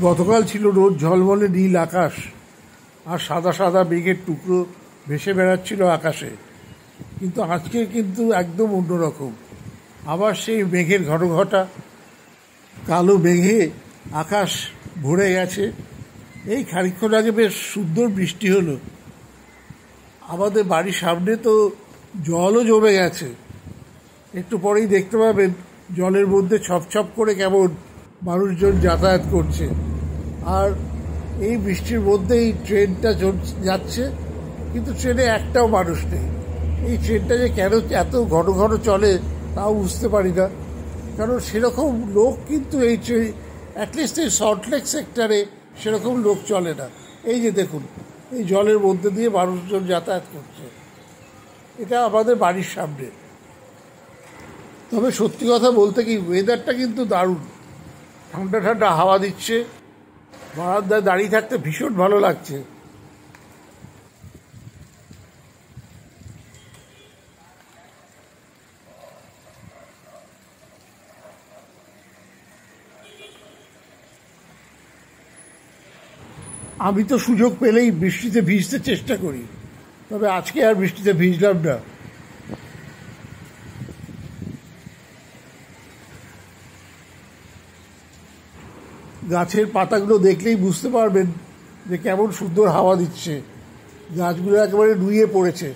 গতকাল ছিল রোদ ঝলমলে নীল আকাশ আর সাদা সাদা মেঘের টুকরো ভেসে বেড়াচ্ছিল আকাশে। কিন্তু আজকে কিন্তু একদম অন্যরকম। আবার সেই মেঘের ঘটা কালো মেঘে আকাশ ভরে গেছে। এই খানিকক্ষণ আগে বেশ সুন্দর বৃষ্টি হলো। আমাদের বাড়ির সামনে তো জলও জমে গেছে। একটু পরেই দেখতে পাবেন জলের মধ্যে ছপ করে কেমন মানুষজন যাতায়াত করছে। আর এই বৃষ্টির মধ্যেই ট্রেনটা যাচ্ছে, কিন্তু ট্রেনে একটাও মানুষ নেই। এই ট্রেনটা যে কেন এত ঘন চলে তাও বুঝতে পারি না, কারণ সেরকম লোক কিন্তু এই ট্রেন অ্যাটলিস্ট এই সল্টলেক সেক্টরে সেরকম লোক চলে না। এই যে দেখুন, এই জলের মধ্যে দিয়ে মানুষজন যাতায়াত করছে। এটা আমাদের বাড়ির সামনে। তবে সত্যি কথা বলতে কি, ওয়েদারটা কিন্তু দারুণ। ঠান্ডা ঠান্ডা হাওয়া দিচ্ছে, বারান্দায় দাঁড়িয়ে থাকতে ভীষণ ভালো লাগছে। আমি তো সুযোগ পেলেই বৃষ্টিতে ভিজতে চেষ্টা করি, তবে আজকে আর বৃষ্টিতে ভিজলাম না। গাছের পাতাগুলো দেখলেই বুঝতে পারবেন যে কেমন সুন্দর হাওয়া দিচ্ছে। গাছগুলো একেবারে নুয়ে পড়েছে।